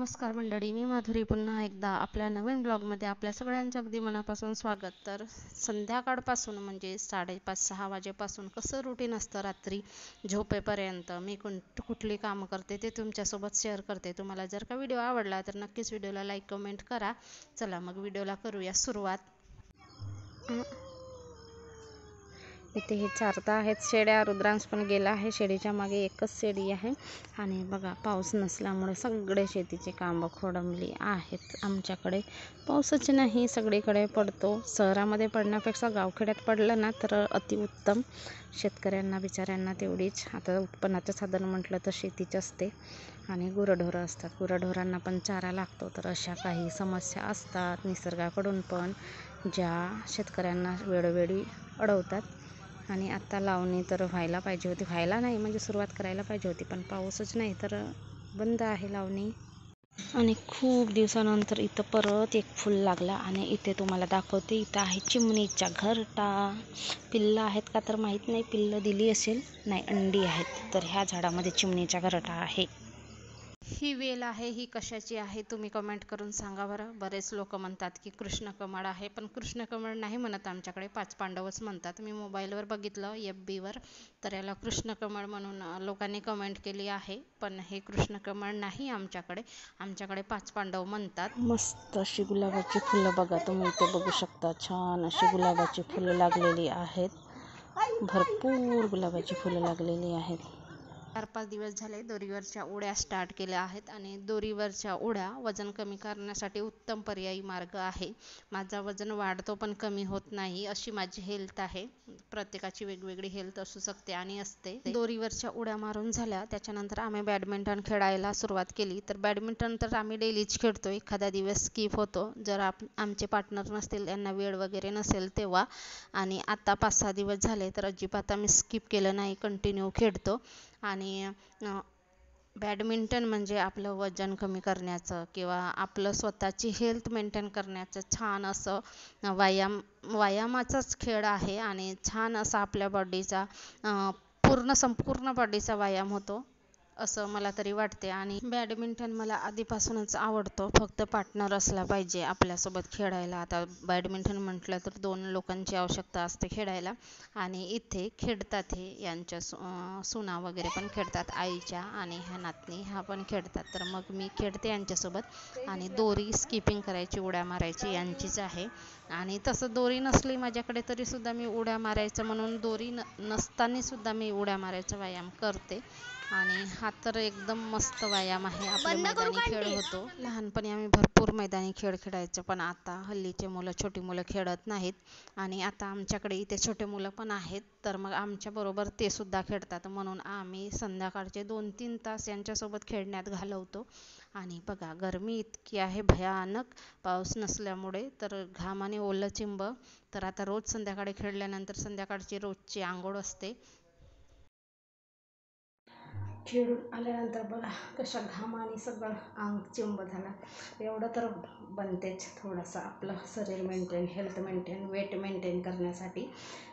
नमस्कार मंडळी, मी माधुरी पुन्हा एकदा आपल्या नवीन ब्लॉगमध्ये आपल्या सगळ्यांचं अगदी मनापासून स्वागत. तर संध्याकाळपासून म्हणजे 5:30-6 वाजेपासून कसं रुटीन असतं रात्री झोपेपर्यंत मी कुठली कामं करते ते तुमच्यासोबत शेअर करते. तुम्हाला जर का व्हिडिओ आवडला तर नक्कीच व्हिडिओला लाईक कमेंट करा. चला मग व्हिडिओला करूया सुरुवात. इथे हे चारता आहेत शेळ्या. रुद्रांश पण गेला आहे. शेळीच्या मागे एकच शेळी आहे. आणि बघा पाऊस नसल्यामुळे सगळे शेतीचे कामं खोळंबली आहेत. आमच्याकडे पाऊसच नाही, सगळीकडे पडतो. शहरामध्ये पडण्यापेक्षा गावखेड्यात पडलं ना तर अतिउत्तम. शेतकऱ्यांना बिचाऱ्यांना तेवढीच आता उत्पन्नाचं साधन म्हटलं तर शेतीच असते आणि गुरंढोरं असतात. गुरंढोरांना पण चारा लागतो. तर अशा काही समस्या असतात निसर्गाकडून पण, ज्या शेतकऱ्यांना वेळोवेळी अडवतात. आणि आत्ता लावणी तर व्हायला पाहिजे होती, व्हायला नाही म्हणजे सुरुवात करायला पाहिजे होती, पण पाऊसच नाही तर बंद आहे लावणी. आणि खूप दिवसानंतर इथं परत एक फुल लागला आणि इथे तुम्हाला दाखवते. इथं आहे चिमणीच्या घरटा. पिल्लं आहेत का तर माहीत नाही, पिल्लं दिली असेल, नाही अंडी आहेत. तर ह्या झाडामध्ये चिमणीच्या घरटा आहे. ही वेल आहे, ही कशाची आहे तुम्ही कमेंट करून सांगा बरं. बरेच लोक म्हणतात की कृष्णकमळ आहे, पण कृष्णकमळ नाही म्हणत आमच्याकडे, 5 पांडवच म्हणतात. मी मोबाईलवर बघितलं FB वर, तर याला कृष्णकमळ म्हणून लोकांनी कमेंट केली आहे, पण हे कृष्णकमळ नाही आमच्याकडे. आमच्याकडे 5 पांडव म्हणतात. मस्त अशी गुलाबाची फुलं बघा तुम्ही इथे बघू शकता. छान अशी गुलाबाची फुलं लागलेली आहेत. भरपूर गुलाबाची फुलं लागलेली आहेत. 4-5 दिवस झाले दोरीवरच्या उड्या स्टार्ट केल्या आहेत. आणि दोरीवरच्या उड्या वजन कमी करण्यासाठी उत्तम पर्यायी मार्ग आहे. माझा वजन वाढतो पण कमी होत नाही, अशी माझी हेल्थ आहे. प्रत्येकाची वेगवेगळी हेल्थ असू शकते आणि असते. दोरीवरच्या उड्या मारून झाल्या त्याच्यानंतर आम्ही बॅडमिंटन खेळायला सुरुवात केली. तर बॅडमिंटन तर आम्ही डेलीच खेळतो, एखादा दिवस स्किप होतो जर आमचे पार्टनर नसतील, त्यांना वेळ वगैरे नसेल तेव्हा. आणि आता 5-6 दिवस झाले तर अजिबात आम्ही स्किप केलं नाही, कंटिन्यू खेळतो. आणि बॅडमिंटन म्हणजे आपलं वजन कमी करण्याचं किंवा आपलं स्वतःची हेल्थ मेंटेन करण्याचं छान असं व्यायामाचाच खेळ आहे. आणि छान असा आपल्या बॉडीचा संपूर्ण बॉडीचा व्यायाम होतो असं मला तरी वाटते. आणि बॅडमिंटन मला आधीपासूनच आवडतो, फक्त पार्टनर असला पाहिजे आपल्यासोबत खेळायला. आता बॅडमिंटन म्हटलं तर 2 लोकांची आवश्यकता असते खेळायला. आणि इथे खेळतात हे यांच्या सुना वगैरे पण खेळतात, आईच्या, आणि ह्या नातनी ह्या पण खेळतात. तर मग मी खेळते यांच्यासोबत. आणि दोरी स्किपिंग करायची, उड्या मारायची यांचीच आहे. आणि तसं दोरी नसली माझ्याकडे तरीसुद्धा मी उड्या मारायचं म्हणून, दोरी नसताना सुद्धा मी उड्या मारायचा व्यायाम करते. आणि हा तर एकदम मस्त व्यायाम आहे. आपला मैदानी खेळ होतो. लहानपणी आम्ही भरपूर मैदानी खेळ खेळायचो, पण आता हल्लीचे मुलं, छोटी मुलं खेळत नाहीत. आणि आता आमच्याकडे इथे छोटे मुलं पण आहेत, तर मग आमच्याबरोबर ते सुद्धा खेळतात. म्हणून आम्ही संध्याकाळचे 2-3 तास यांच्यासोबत खेळण्यात घालवतो. आणि बघा गरमी इतकी आहे भयानक पाऊस नसल्यामुळे, तर घामाने ओलं चिंब. तर आता रोज संध्याकाळी खेळल्यानंतर संध्याकाळची रोजची आंघोळ असते. खेळून आल्यानंतर बघा कशा घामाने सगळं अंग चिंब झाला. एवढं तर बनतेच थोडंसं आपलं शरीर maintain, health maintain, weight maintain करण्यासाठी.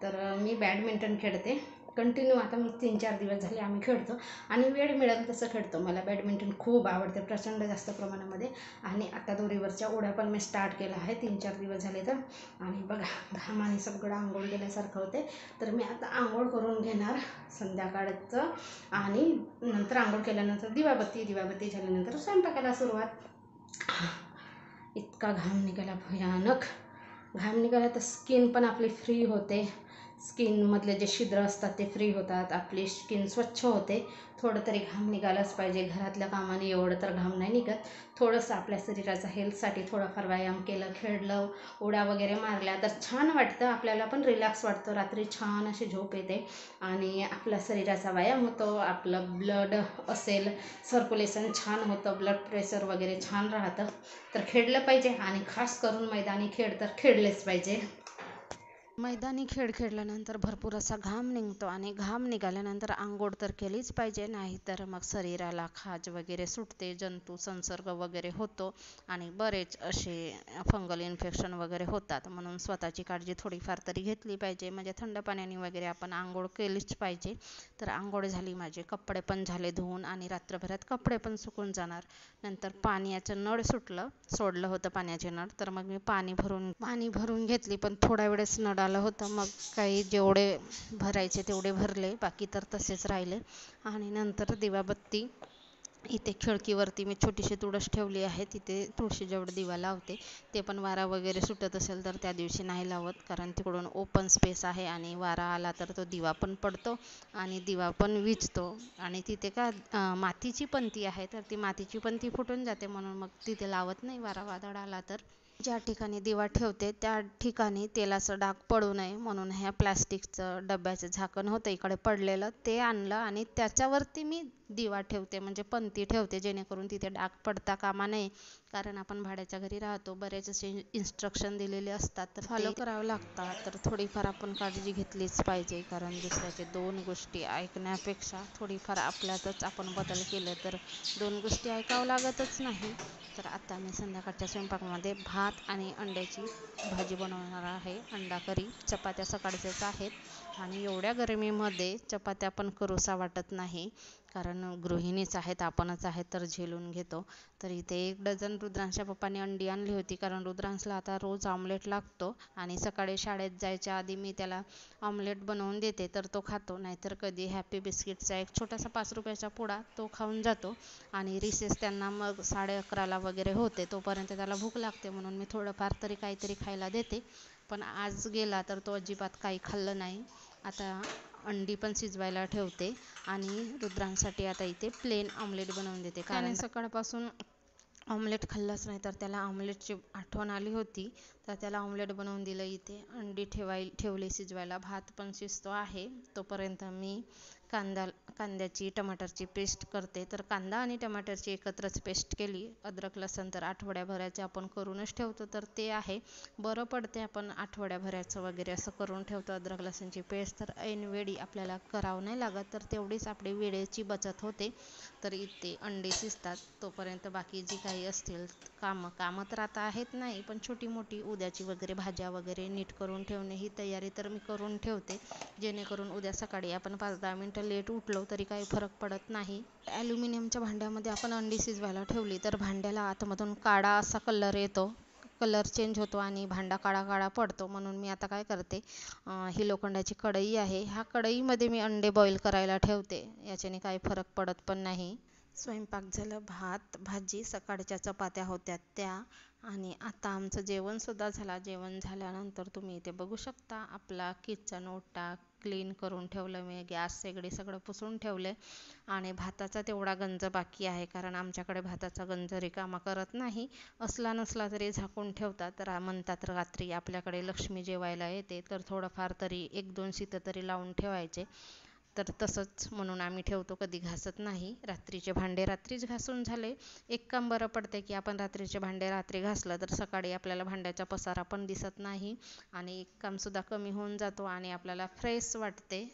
तर मी बॅडमिंटन खेळते कंटिन्यू. आता मी 3-4 दिवस झाले आम्ही खेळतो आणि वेळ मिळेल तसं खेळतो. मला बॅडमिंटन खूप आवडते, प्रचंड जास्त प्रमाणामध्ये. आणि आता दोरीवरच्या उड्या पण मी स्टार्ट केला आहे 3-4 दिवस झाले तर. आणि बघा घामाने सगळं आंघोळ गेल्यासारखं होते. तर मी आता आंघोळ करून घेणार संध्याकाळचं. आणि नंतर आंघोळ केल्यानंतर दिवाबत्ती झाल्यानंतर स्वयंपाकाला सुरुवात. इतका घाम निघाला, भयानक घाम निघाला. तर स्किन पण आपली फ्री होते, स्किनमधले जे छिद्र असतात ते फ्री होतात, आपली स्किन स्वच्छ होते. थोडं तरी घाम निघालाच पाहिजे. घरातल्या कामाने एवढं तर घाम नाही निघत. थोडंसं आपल्या शरीराचा हेल्थसाठी थोडाफार व्यायाम केलं, खेळलं, उड्या वगैरे मारल्या तर छान वाटतं. आपल्याला पण रिलॅक्स वाटतं, रात्री छान अशी झोप येते. आणि आपल्या शरीराचा व्यायाम होतो, आपलं ब्लड असेल सर्क्युलेशन छान होतं, ब्लड प्रेशर वगैरे छान राहतं. तर खेळलं पाहिजे. आणि खास करून मैदानी खेळ तर खेळलेच पाहिजे. मैदानी खेळ खेळल्यानंतर भरपूर असा घाम निघतो आणि घाम निघाल्यानंतर आंघोळ तर केलीच पाहिजे, नाही तर मग शरीराला खाज वगैरे सुटते, जंतू संसर्ग वगैरे होतो आणि बरेच असे फंगल इन्फेक्शन वगैरे होतात. म्हणून स्वतःची काळजी थोडीफार तरी घेतली पाहिजे. म्हणजे थंड पाण्याने वगैरे आपण आंघोळ केलीच पाहिजे. तर आंघोळ झाली, माझे कपडे पण झाले धुवून आणि रात्रभरात कपडे पण सुकून जाणार. नंतर पाण्याचं नळ सोडलं होतं पाण्याचे नळ, तर मग मी पाणी भरून घेतली. पण थोड्या वेळेस नळ आलं होतं, मग काही जेवढे भरायचे तेवढे भरले, बाकी तर तसेच राहिले. आणि नंतर दिवाबत्ती इथे खिडकीवरती मी छोटीशी तुळस ठेवली आहे, तिथे तुळशीजवळ दिवा लावते. ते पण वारा वगैरे सुटत असेल तर त्या दिवशी नाही लावत, कारण तिकडून ओपन स्पेस आहे आणि वारा आला तर तो दिवा पण पडतो आणि दिवा पण विझतो. आणि तिथे मातीची पंती आहे, तर ती मातीची पंती फुटून जाते, म्हणून मग तिथे लावत नाही वारा वादळ आला तर. ज्या ठिकाणी दिवा ठेवते त्या ठिकाणी तेलाचं डाग पडू नये म्हणून ह्या प्लॅस्टिकचं डब्याचं झाकण होतं इकडे पडलेलं, ते आणलं आणि त्याच्यावरती मी दिवा ठेवते, म्हणजे पंती ठेवते, जेणेकरून तिथे डाग पडता कामा नये. कारण आपण भाड्याच्या घरी राहतो, बरेच असे इन्स्ट्रक्शन दिलेले असतात, तर फॉलो करावं लागतात. तर थोडीफार आपण काळजी घेतलीच पाहिजे, कारण दुसऱ्याचे दोन गोष्टी ऐकण्यापेक्षा थोडीफार आपल्यातच आपण बदल केले तर दोन गोष्टी ऐकावं लागतच नाही. तर आता मी संध्याकाळच्या स्वयंपाकामध्ये भात आणि अंड्याची भाजी बनवणार आहे, अंडा करी. चपात्या सकाळच्याच आहेत आणि एवढ्या गरमीमध्ये चपात्या पण करूसा वाटत नाही, कारण गृहिणीच आहेत, आपणच आहेत तर झेलून घेतो. तर इथे 1 डझन रुद्रांशच्या पप्पांनी अंडी आणली होती, कारण रुद्रांशला आता रोज ऑमलेट लागतो आणि सकाळी शाळेत जायच्या आधी मी त्याला ऑमलेट बनवून देते, तर तो खातो. नाहीतर कधी हॅपी बिस्किटचा एक छोटासा 5 रुपयाचा पुडा तो खाऊन जातो. आणि रिसेस त्यांना मग 11:30ला वगैरे होते, तोपर्यंत त्याला भूक लागते, म्हणून मी थोडंफार तरी काहीतरी खायला देते. पण आज गेला तर तो अजिबात काही खाल्लं नाही. आता अंडी पण शिजवायला ठेवते आणि रुद्रांसाठी आता इथे प्लेन ऑमलेट बनवून देते, कारण सकाळपासून ऑमलेट खाल्लंच नाही, तर त्याला ऑमलेटची आठवण आली होती, तर त्याला ऑमलेट बनवून दिलं. इथे अंडी ठेवली शिजवायला, भात पण शिजतो आहे. तोपर्यंत मी कांद्याची टमाटरची पेस्ट करते. तर कांदा आणि टमाटरची एकत्रच पेस्ट केली. अद्रक लसूण तर आठवड्याभराचे आपण करूनच ठेवतो, तर ते आहे बरं पडते. आपण आठवड्याभराचं वगैरे असं करून ठेवतो अद्रक लसूणची पेस्ट, तर ऐनवेळी आपल्याला करावं नाही लागत, तर तेवढीच आपली वेळेची बचत होते. तर इथे अंडे शिजतात, तोपर्यंत बाकी जी काही असतील कामं तर आता आहेत नाही, पण छोटी मोठी उद्याची वगैरे भाज्या वगैरे नीट करून ठेवणे ही तयारी तर मी करून ठेवते, जेणेकरून उद्या सकाळी आपण 5-10 मिनटं लेट उठलो तरी काही फरक पडत नाही. ॲल्युमिनियमच्या भांड्यामध्ये आपण अंडी शिजवायला ठेवली तर भांड्याला आतमधून काळा असा कलर येतो, कलर चेंज होतो आणि भांडा काळा काळा पडतो. म्हणून मी आता काय करते, ही लोखंडाची कढई आहे, ह्या कढईमध्ये मी अंडे बॉईल करायला ठेवते, याच्याने काही फरक पडत पण नाही. स्वयंपाक झालं, भात भाजी, सकाळच्या चपात्या होत्या त्या, आणि आता आमचं जेवणसुद्धा झालं. जेवण झाल्यानंतर तुम्ही इथे बघू शकता आपला किचन ओटा क्लीन करून ठेवलं मी, गॅस शेगडी सगळं पुसून ठेवलं आणि भाताचा तेवढा गंज बाकी आहे, कारण आमच्याकडे भाताचा गंज रिकामा करत नाही, असला नसला तरी झाकून ठेवतात. तर म्हणतात रात्री आपल्याकडे लक्ष्मी जेवायला येते, तर थोडंफार तरी 1-2 शीतं तरी लावून ठेवायचे. तर तसंच म्हणून आम्ही ठेवतो, कधी घासत नाही. रात्रीचे भांडे रात्रीच घासून झाले. एक काम बरं पडते की आपण रात्रीचे भांडे रात्री घासलं तर सकाळी आपल्याला भांड्याचा पसारा पण दिसत नाही आणि एक कामसुद्धा कमी होऊन जातो आणि आपल्याला फ्रेश वाटते.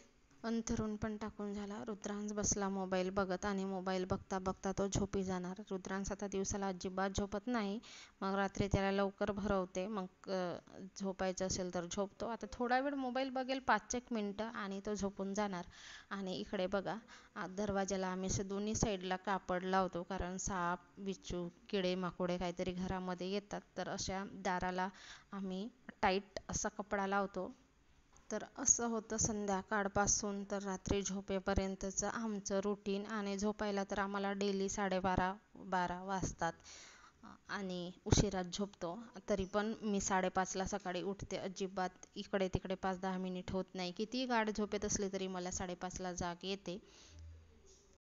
अंथरूण पण टाकून झाला. रुद्रांश बसला मोबाईल बघत आणि मोबाईल बघता बघता तो झोपी जाणार. रुद्रांश आता दिवसाला अजिबात झोपत नाही, मग रात्री त्याला लवकर भरवते, मग झोपायचं असेल तर झोपतो. आता थोडा वेळ मोबाईल बघेल, 5-1 मिनटं, आणि तो झोपून जाणार. आणि इकडे बघा, दरवाजाला आम्ही असं दोन्ही साईडला कापड लावतो, कारण साप बिच्छू किडे माकोडे काहीतरी घरामध्ये येतात, तर अशा दाराला आम्ही टाईट असा कपडा लावतो. तर असं होतं संध्याकाळपासून तर रात्री झोपेपर्यंतचं आमचं रुटीन. आणि झोपायला तर आम्हाला डेली 12:30 वाजतात आणि उशिराच झोपतो. तरी पण मी 5:30ला सकाळी उठते, अजिबात इकडे तिकडे 5-10 मिनिट होत नाही. कितीही गाढ झोपेत असले तरी मला 5:30ला जाग येते.